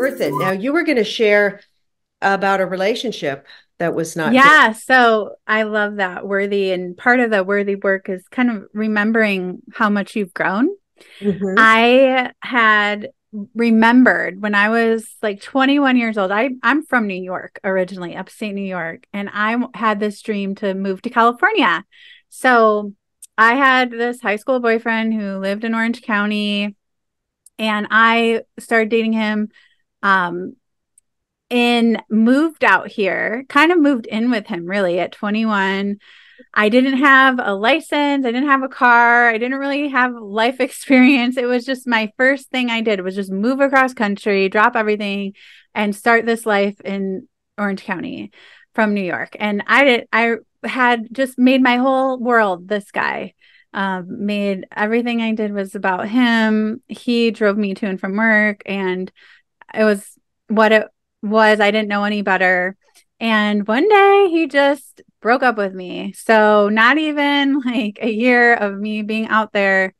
worth it. Now, you were going to share about a relationship that was not good. Yeah, so I love that worthy. And part of the worthy work is kind of remembering how much you've grown. Hmm. I had remembered when I was like 21 years old. I'm from New York originally, upstate New York, and had this dream to move to California. So I had this high school boyfriend who lived in Orange County, and I started dating him. Um, and moved out here, kind of moved in with him really at 21. I didn't have a license. I didn't have a car. I didn't really have life experience. It was just my first thing I did was just move across country, drop everything, and start this life in Orange County from New York. And I had just made my whole world this guy. Made everything I did was about him. He drove me to and from work, and it was what it was. I didn't know any better. And one day he just broke up with me. So not even like a year of me being out there.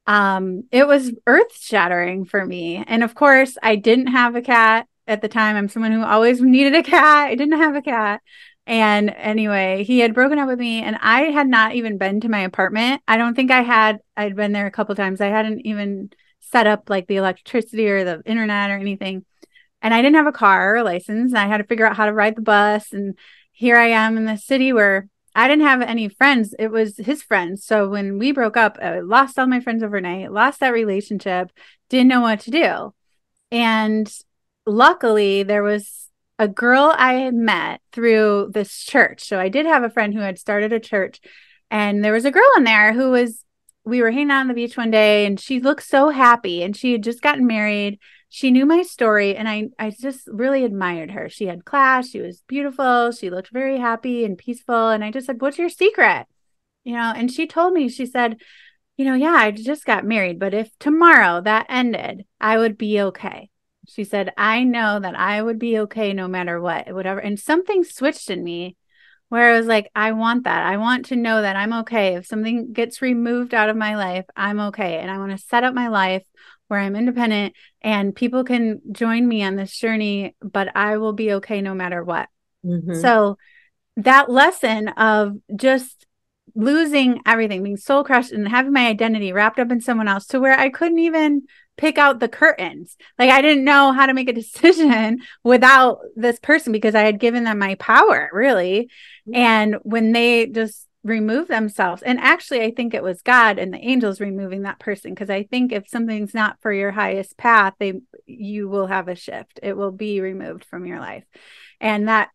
It was earth shattering for me. And of course, I didn't have a cat at the time. I'm someone who always needed a cat. I didn't have a cat. And anyway, he had broken up with me, and I had not even been to my apartment. I don't think I'd been there a couple times. I hadn't even set up like the electricity or the internet or anything. And I didn't have a car or a license. And I had to figure out how to ride the bus. And here I am in the city where I didn't have any friends. It was his friends. So when we broke up, I lost all my friends overnight, lost that relationship, didn't know what to do. And luckily, there was a girl I had met through this church. So I did have a friend who had started a church, and there was a girl in there we were hanging out on the beach one day, and she looked so happy, and she had just gotten married. She knew my story, and I just really admired her. She had class, she was beautiful, she looked very happy and peaceful. And I just said, "What's your secret?" And she told me, she said, "Yeah, I just got married, but if tomorrow that ended, I would be okay." She said, "I know that I would be okay no matter what, whatever." And something switched in me where I was like, I want that. I want to know that I'm okay. If something gets removed out of my life, I'm okay. And I want to set up my life where I'm independent and people can join me on this journey, but I will be okay no matter what. Hmm. So that lesson of just losing everything, being soul crushed and having my identity wrapped up in someone else to where I couldn't even pick out the curtains. Like I didn't know how to make a decision without this person because I had given them my power, really. And when they just remove themselves, and actually I think it was God and the angels removing that person, because I think if something's not for your highest path, you will have a shift. It will be removed from your life. And that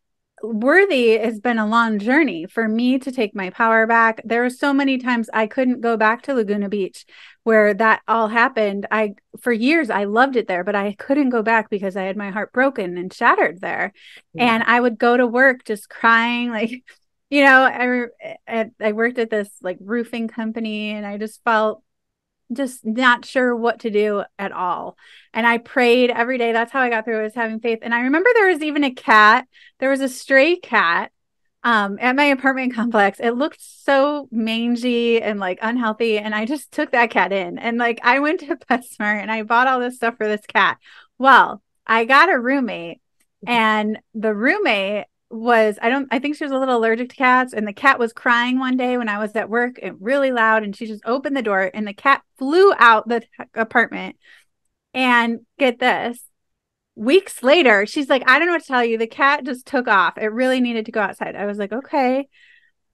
worthy has been a long journey for me to take my power back. There were so many times I couldn't go back to Laguna Beach where that all happened. For years I loved it there, but I couldn't go back because I had my heart broken and shattered there. Yeah. And I would go to work just crying, like, I worked at this like roofing company, and I just felt just not sure what to do at all. And I prayed every day. That's how I got through it, was having faith. And I remember there was even a cat. There was a stray cat at my apartment complex. It looked so mangy and like unhealthy. And I just took that cat in. And like I went to PetSmart and I bought all this stuff for this cat. Well, I got a roommate, and the roommate I think she was a little allergic to cats, and the cat was crying one day when I was at work and really loud, and she just opened the door and the cat flew out the apartment. And get this, weeks later, she's like, "I don't know what to tell you. The cat just took off. It really needed to go outside." I was like, "Okay."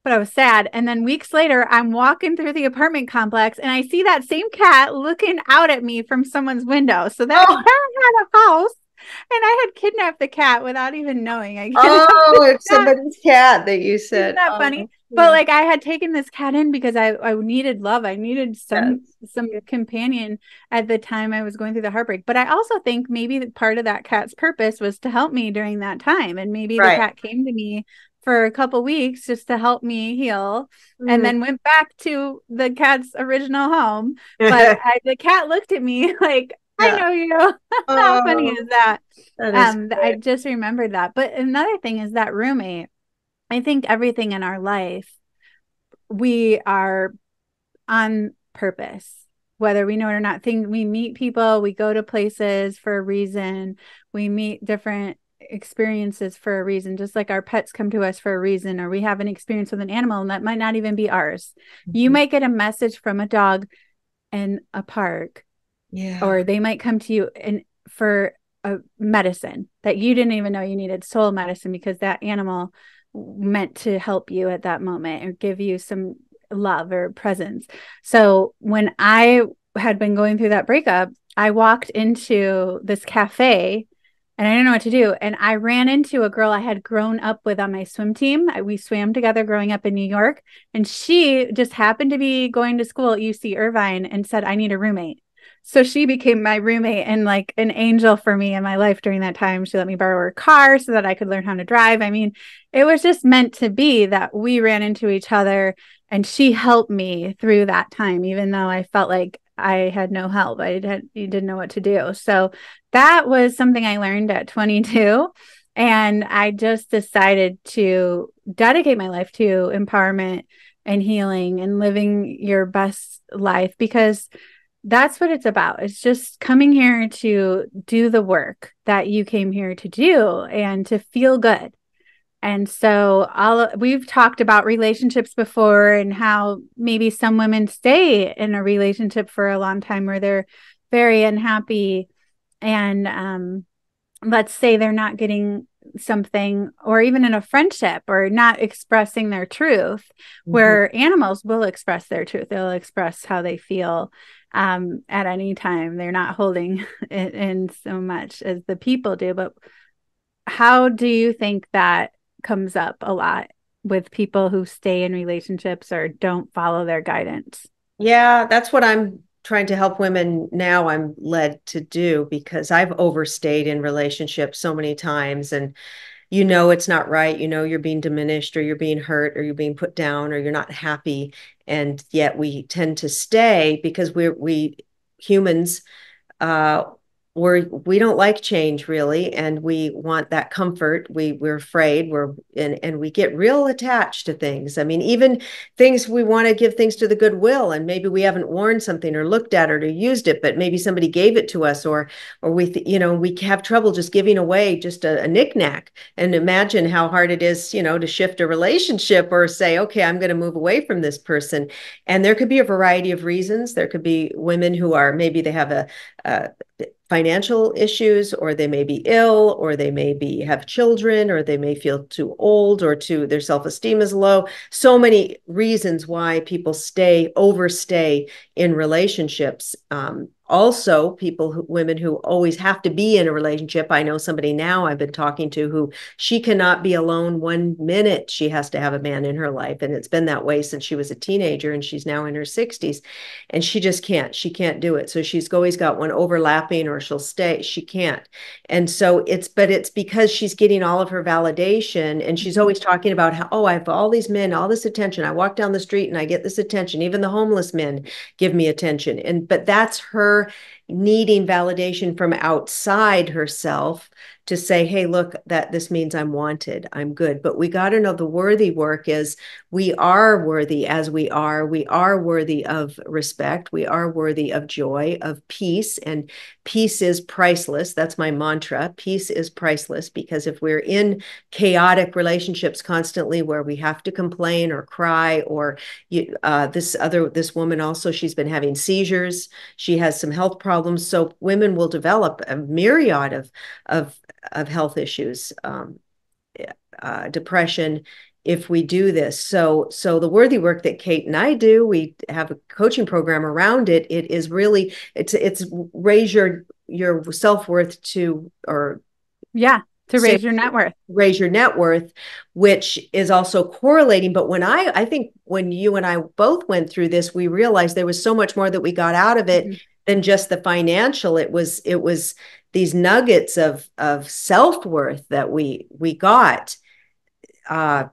But I was sad. And then weeks later, I'm walking through the apartment complex and I see that same cat looking out at me from someone's window. So that cat Oh, had a house, and I had kidnapped the cat without even knowing I kidnapped the oh, it's cat. somebody's cat that you Isn't said. that funny? Oh, But yeah. like I had taken this cat in because I needed love. I needed Yes. some companion at the time I was going through the heartbreak. But I also think maybe part of that cat's purpose was to help me during that time. And maybe the Right. cat came to me for a couple weeks just to help me heal, and Mm. then went back to the cat's original home. But the cat looked at me like, "I Yeah. know you." How funny Oh, is that? that is I great. just remembered that. But another thing is that roommate. I think everything in our life, we are on purpose. whether we know it or not. We meet people, we go to places for a reason, we meet different experiences for a reason, just like our pets come to us for a reason, or we have an experience with an animal and that might not even be ours. You Mhm. might get a message from a dog in a park, Yeah. or they might come to you and for a medicine that you didn't even know you needed, soul medicine, because that animal meant to help you at that moment or give you some love or presence. So when I had been going through that breakup, I walked into this cafe and I didn't know what to do. And I ran into a girl I had grown up with on my swim team. We swam together growing up in New York. And she just happened to be going to school at UC Irvine and said, I need a roommate. So she became my roommate and like an angel for me in my life during that time. She let me borrow her car so that I could learn how to drive. I mean, it was just meant to be that we ran into each other and she helped me through that time, even though I felt like I had no help. You didn't know what to do. So that was something I learned at 22. And I just decided to dedicate my life to empowerment and healing and living your best life, because that's what it's about. It's just coming here to do the work that you came here to do and to feel good. And so we've talked about relationships before and how maybe some women stay in a relationship for a long time where they're very unhappy. And let's say they're not getting something, or even in a friendship, or not expressing their truth, Mhm. where animals will express their truth. They'll express how they feel at any time. They're not holding it in so much as the people do. But how do you think that comes up a lot with people who stay in relationships or don't follow their guidance? Yeah, that's what I'm trying to help women now. I'm led to do because I've overstayed in relationships so many times, and it's not right. You're being diminished, or you're being hurt, or you're being put down, or you're not happy, and yet we tend to stay because we humans, uh, we don't like change really, and we want that comfort. We're afraid. And we get real attached to things. I mean, even things, we want to give things to the goodwill, and maybe we haven't worn something or looked at it or used it, but maybe somebody gave it to us, or we have trouble just giving away just a knickknack. And imagine how hard it is, to shift a relationship or say, okay, I'm going to move away from this person. And there could be a variety of reasons. There could be women who are, maybe they have uh, financial issues, or they may be ill, or they may have children, or they may feel too old, or their self-esteem is low. So many reasons why people overstay in relationships. Also, women who always have to be in a relationship. I know somebody now I've been talking to who, she cannot be alone 1 minute. She has to have a man in her life. And it's been that way since she was a teenager, and she's now in her 60s. And she just can't. She can't do it. So she's always got one overlapping, or she'll stay. She can't. And so it's because she's getting all of her validation. And she's always talking about how, oh, I have all these men, all this attention. I walk down the street and I get this attention. Even the homeless men give me attention. But that's her needing validation from outside herself to say, hey, look, that this means I'm wanted, I'm good. But we got to know the worthy work is, we are worthy as we are. We are worthy of respect. We are worthy of joy, of peace. And peace is priceless. That's my mantra. Peace is priceless, because if we're in chaotic relationships constantly where we have to complain or cry, or this woman also, she's been having seizures. She has some health problems. So women will develop a myriad of health issues, depression, if we do this. So the worthy work that Kate and I do, we have a coaching program around it. It is really, it's raise your self-worth to, or Yeah, to say, raise your net worth. raise your net worth, which is also correlating. But I think when you and I both went through this, we realized there was so much more that we got out of it Mhm. than just the financial. It was these nuggets of self-worth that we got, uh,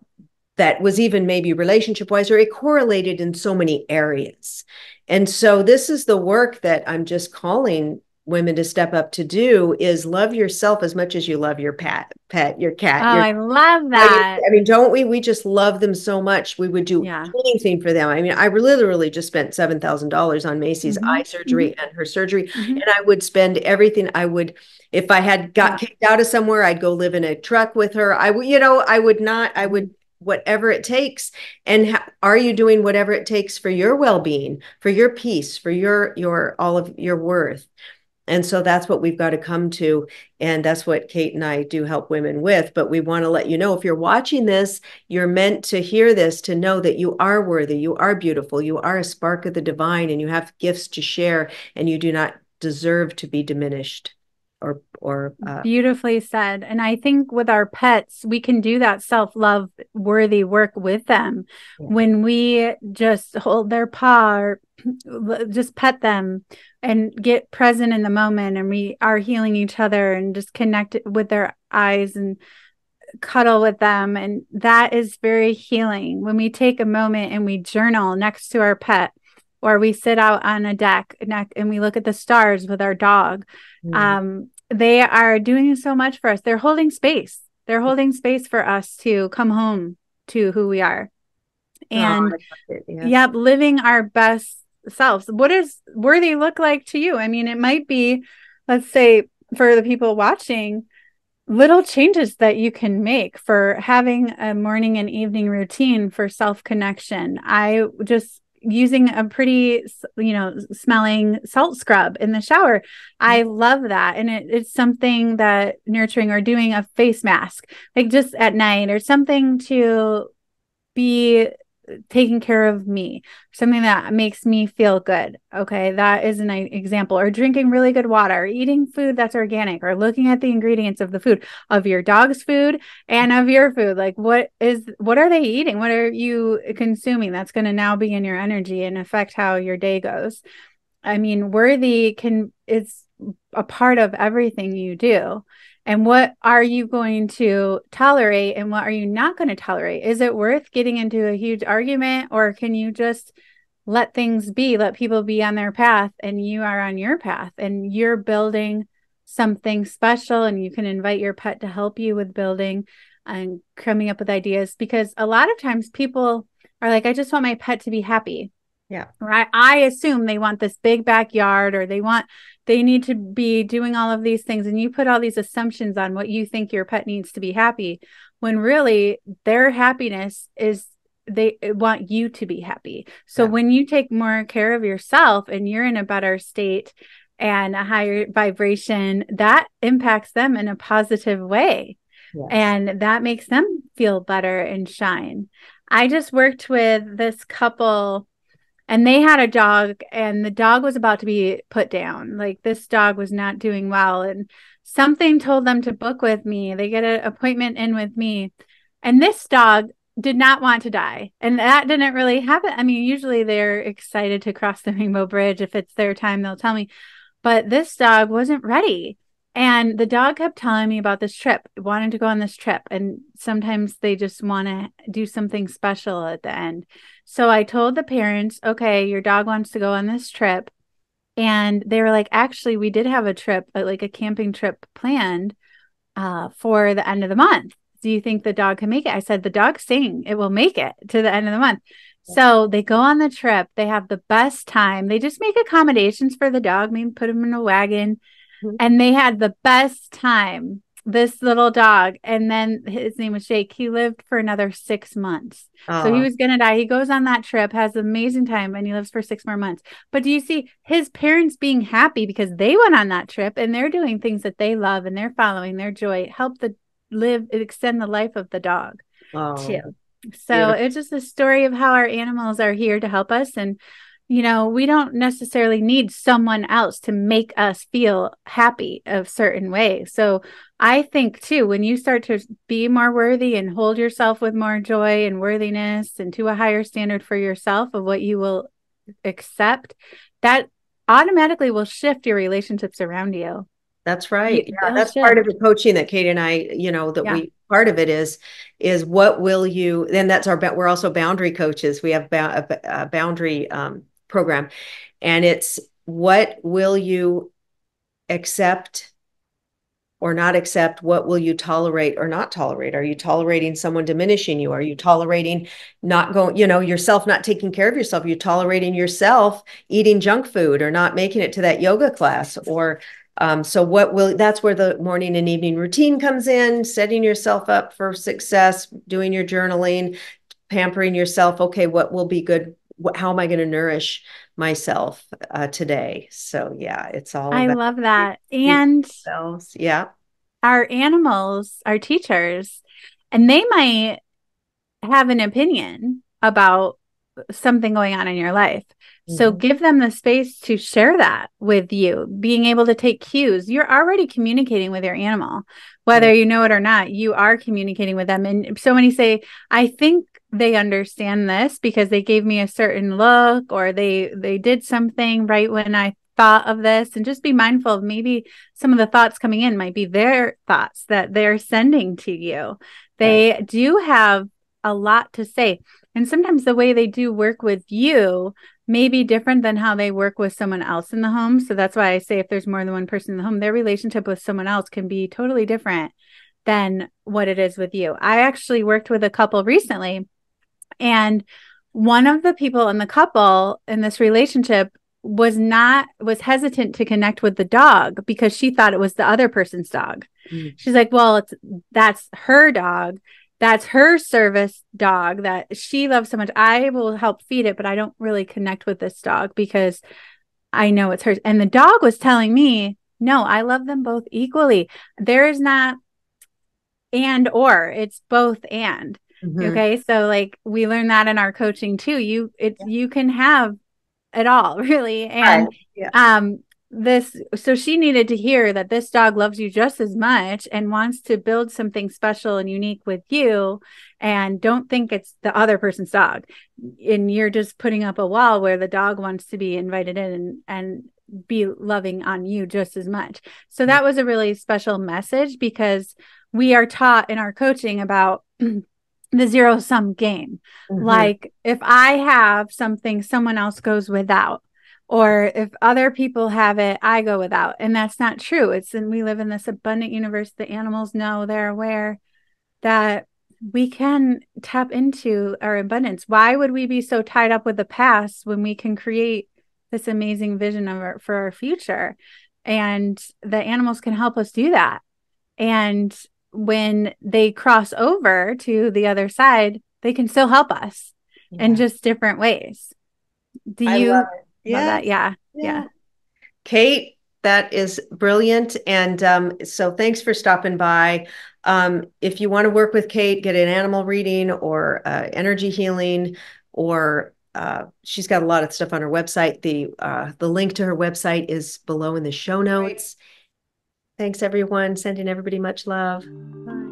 that was even maybe relationship wise, or it correlated in so many areas. And so this is the work that I'm just calling women to step up to do is love yourself as much as you love your your Oh, cat, your I love I mean, that. don't we? We just love them so much. We would do Yeah. anything for them. I mean, I literally just spent $7,000 on Macy's Hmm. eye Hmm. surgery and her surgery, Hmm. and I would spend everything. I would, if I had got Yeah. kicked out of somewhere, I'd go live in a truck with her. I would, I would not. I would whatever it takes. And are you doing whatever it takes for your well-being, for your peace, for your all of your worth? And so that's what we've got to come to. And that's what Kate and I do help women with. But we want to let you know, if you're watching this, you're meant to hear this, to know that you are worthy, you are beautiful, you are a spark of the divine, and you have gifts to share, and you do not deserve to be diminished or Beautifully said. And I think with our pets, we can do that self-love worthy work with them yeah. when we just hold their paw or just pet them and get present in the moment, and we are healing each other and just connect with their eyes and cuddle with them. And that is very healing. When we take a moment and we journal next to our pet, or we sit out on a deck and we look at the stars with our dog, Mm. they are doing so much for us. They're holding space. They're holding space for us to come home to who we are. Oh, I And love it. Yes. yep, living our best selves. What does worthy look like to you? I mean, it might be, let's say, for the people watching, little changes that you can make for having a morning and evening routine for self connection. I just using a pretty, smelling salt scrub in the shower. I love that. And it's something that nurturing, or doing a face mask, like just at night, or something to be taking care of me, something that makes me feel good. Okay, that is an example. Or drinking really good water, or eating food that's organic, or looking at the ingredients of the food, of your dog's food and of your food. Like, what are they eating? What are you consuming that's going to now be in your energy and affect how your day goes? I mean, worthy is a part of everything you do. And what are you going to tolerate and what are you not going to tolerate? Is it worth getting into a huge argument, or can you just let things be, let people be on their path and you are on your path and you're building something special, and you can invite your pet to help you with building and coming up with ideas? Because a lot of times people are like, I just want my pet to be happy. Yeah. Right. I assume they want this big backyard, or they need to be doing all of these things. And you put all these assumptions on what you think your pet needs to be happy, when really their happiness is they want you to be happy. So Yeah. when you take more care of yourself and you're in a better state and a higher vibration, that impacts them in a positive way. Yes. And that makes them feel better and shine. I just worked with this couple, and they had a dog, and the dog was about to be put down. Like, this dog was not doing well, and something told them to book with me. They get an appointment in with me, and this dog did not want to die. And that didn't really happen. I mean, usually they're excited to cross the rainbow bridge. If it's their time, they'll tell me. But this dog wasn't ready. And the dog kept telling me about this trip, wanting to go on this trip. And sometimes they just want to do something special at the end. So I told the parents, okay, your dog wants to go on this trip. And they were like, actually, we did have a trip, like a camping trip planned for the end of the month. Do you think the dog can make it? I said, the dog's saying it will make it to the end of the month. So they go on the trip. They have the best time. They just make accommodations for the dog, maybe put him in a wagon, Mhm. and they had the best time. This little dog, and then his name was Jake. He lived for another 6 months. So he Oh, was going to die. He goes on that trip, has an amazing time, and he lives for 6 more months. But do you see his parents being happy because they went on that trip and they're doing things that they love and they're following their joy, help extend the life of the dog too. oh, So beautiful. it's just a story of how our animals are here to help us. And, we don't necessarily need someone else to make us feel happy a certain way. So I think too, when you start to be more worthy and hold yourself with more joy and worthiness and to a higher standard for yourself of what you will accept, that automatically will shift your relationships around you. That's right. Yeah, They'll that's part of shift. the coaching that Kate and I, that Yeah. part of it is what will you, and that's we're also boundary coaches. We have a boundary program, and it's what will you accept or not accept? What will you tolerate or not tolerate? Are you tolerating someone diminishing you? Are you tolerating not going, yourself not taking care of yourself? Are you tolerating yourself eating junk food or not making it to that yoga class? Or so that's where the morning and evening routine comes in, setting yourself up for success, doing your journaling, pampering yourself. Okay, what will be good? How am I going to nourish myself today? So yeah, it's all I about love that. And ourselves. Yeah. our animals are teachers, and they might have an opinion about something going on in your life. So Mm-hmm. give them the space to share that with you, being able to take cues. You're already communicating with your animal, whether Right. you know it or not, you are communicating with them. And so many say, I think they understand this because they gave me a certain look or they did something right when I thought of this. And just be mindful of maybe some of the thoughts coming in might be their thoughts that they're sending to you. Right. They do have a lot to say. And sometimes the way they do work with you may be different than how they work with someone else in the home. So that's why I say if there's more than one person in the home, their relationship with someone else can be totally different than what it is with you. I actually worked with a couple recently, and one of the people in the couple in this relationship was hesitant to connect with the dog because she thought it was the other person's dog. Mm-hmm. She's like, well, that's her dog. That's her service dog that she loves so much. I will help feed it, but I don't really connect with this dog because I know it's hers. And the dog was telling me, no, I love them both equally. There is not and or, it's both and. Mm-hmm. Okay. So like we learn that in our coaching too. You can have it all really. Right. And Yeah. um so she needed to hear that this dog loves you just as much and wants to build something special and unique with you, and don't think it's the other person's dog and you're just putting up a wall where the dog wants to be invited in and be loving on you just as much. So that was a really special message because we are taught in our coaching about the zero sum game. Mm-hmm. Like if I have something, someone else goes without, or if other people have it, I go without. And that's not true. And we live in this abundant universe. The animals know, they're aware that we can tap into our abundance. Why would we be so tied up with the past when we can create this amazing vision for our future? And the animals can help us do that. And when they cross over to the other side, they can still help us in Yeah. just different ways. Do I love you it. love Yeah. that? Yeah. Yeah. Yeah. Kate, that is brilliant. And so thanks for stopping by. If you want to work with Kate, get an animal reading or energy healing, or she's got a lot of stuff on her website. The link to her website is below in the show notes. Thanks, everyone. Sending everybody much love. Bye.